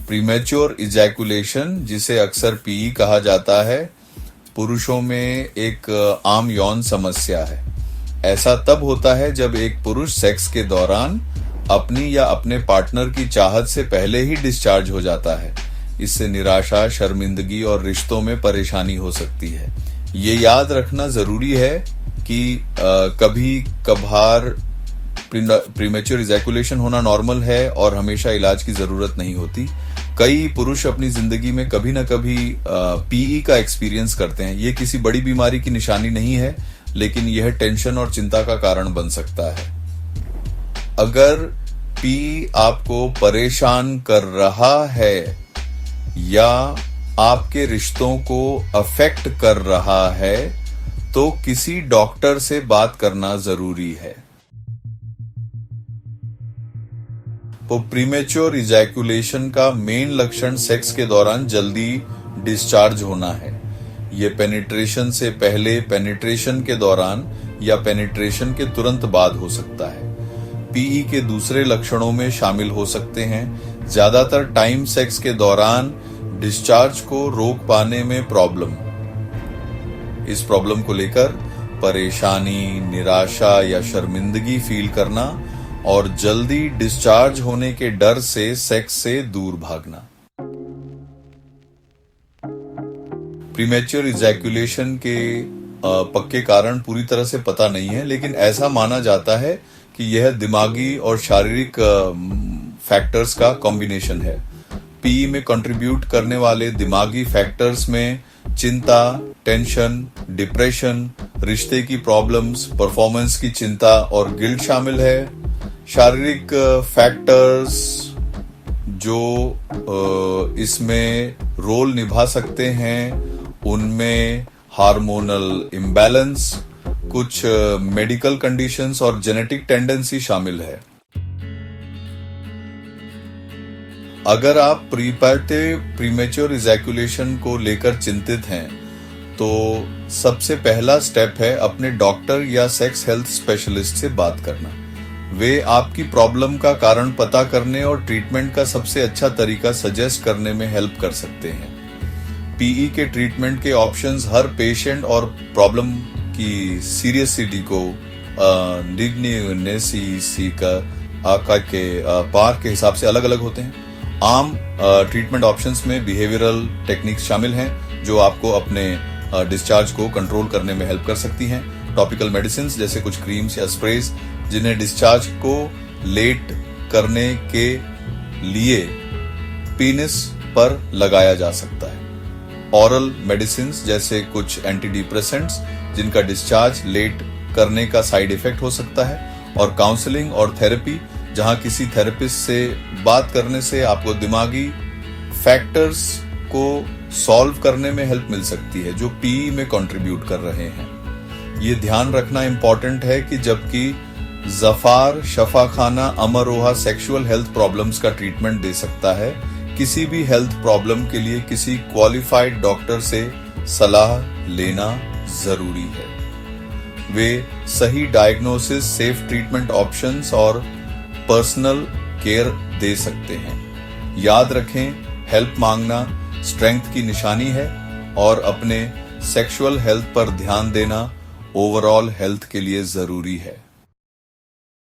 Premature ejaculation, जिसे अक्सर PE कहा जाता है, पुरुषों में एक आम यौन समस्या है। ऐसा तब होता है जब एक पुरुष सेक्स के दौरान अपनी या अपने पार्टनर की चाहत से पहले ही डिस्चार्ज हो जाता है। इससे निराशा, शर्मिंदगी और रिश्तों में परेशानी हो सकती है। ये याद रखना जरूरी है कि कभी कभार प्रीमेच्योर इजैकुलेशन होना नॉर्मल है और हमेशा इलाज की जरूरत नहीं होती। कई पुरुष अपनी जिंदगी में कभी ना कभी पीई का एक्सपीरियंस करते हैं। ये किसी बड़ी बीमारी की निशानी नहीं है, लेकिन यह टेंशन और चिंता का कारण बन सकता है। अगर पीई आपको परेशान कर रहा है या आपके रिश्तों को अफेक्ट कर रहा है तो किसी डॉक्टर से बात करना जरूरी है। तो प्रीमेच्योर इजैकुलेशन का मेन लक्षण सेक्स के दौरान जल्दी डिस्चार्ज होना है। ये पेनिट्रेशन से पहले, पेनिट्रेशन के दौरान या पेनिट्रेशन के तुरंत बाद हो सकता है। पीई के दूसरे लक्षणों में शामिल हो सकते हैं ज्यादातर टाइम सेक्स के दौरान डिस्चार्ज को रोक पाने में प्रॉब्लम, इस प्रॉब्लम को लेकर परेशानी, निराशा या शर्मिंदगी फील करना और जल्दी डिस्चार्ज होने के डर से सेक्स से दूर भागना। प्रीमेच्योर इजैकुलेशन के पक्के कारण पूरी तरह से पता नहीं है, लेकिन ऐसा माना जाता है कि यह दिमागी और शारीरिक फैक्टर्स का कॉम्बिनेशन है। पीई में कंट्रीब्यूट करने वाले दिमागी फैक्टर्स में चिंता, टेंशन, डिप्रेशन, रिश्ते की प्रॉब्लम्स, परफॉर्मेंस की चिंता और गिल्ट शामिल है। शारीरिक फैक्टर्स जो इसमें रोल निभा सकते हैं उनमें हार्मोनल इम्बैलेंस, कुछ मेडिकल कंडीशंस और जेनेटिक टेंडेंसी शामिल है। अगर आप प्रीमेच्योर इजैकुलेशन को लेकर चिंतित हैं तो सबसे पहला स्टेप है अपने डॉक्टर या सेक्स हेल्थ स्पेशलिस्ट से बात करना। वे आपकी प्रॉब्लम का कारण पता करने और ट्रीटमेंट का सबसे अच्छा तरीका सजेस्ट करने में हेल्प कर सकते हैं। पीई के ट्रीटमेंट के ऑप्शंस हर पेशेंट और प्रॉब्लम की सीरियसिटी को पार के हिसाब से अलग अलग होते हैं। आम ट्रीटमेंट ऑप्शंस में बिहेवियरल टेक्निक्स शामिल हैं जो आपको अपने डिस्चार्ज को कंट्रोल करने में हेल्प कर सकती हैं। टॉपिकल मेडिसिन जैसे कुछ क्रीम्स या स्प्रेज जिन्हें डिस्चार्ज को लेट करने के लिए पीनिस पर लगाया जा सकता है। ऑरल मेडिसिन जैसे कुछ एंटी डिप्रेसेंट्स जिनका डिस्चार्ज लेट करने का साइड इफेक्ट हो सकता है। और काउंसलिंग और थेरेपी जहां किसी थेरेपिस्ट से बात करने से आपको दिमागी फैक्टर्स को सॉल्व करने में हेल्प मिल सकती है जो पीई में कंट्रीब्यूट कर रहे हैं। ये ध्यान रखना इंपॉर्टेंट है कि जबकि Zafar Shafakhana Amroha sexual health problems का ट्रीटमेंट दे सकता है, किसी भी हेल्थ प्रॉब्लम के लिए किसी क्वालिफाइड डॉक्टर से सलाह लेना जरूरी है। वे सही डायग्नोसिस, सेफ ट्रीटमेंट ऑप्शंस और पर्सनल केयर दे सकते हैं। याद रखें, हेल्प मांगना स्ट्रेंथ की निशानी है और अपने सेक्सुअल हेल्थ पर ध्यान देना ओवरऑल हेल्थ के लिए जरूरी है।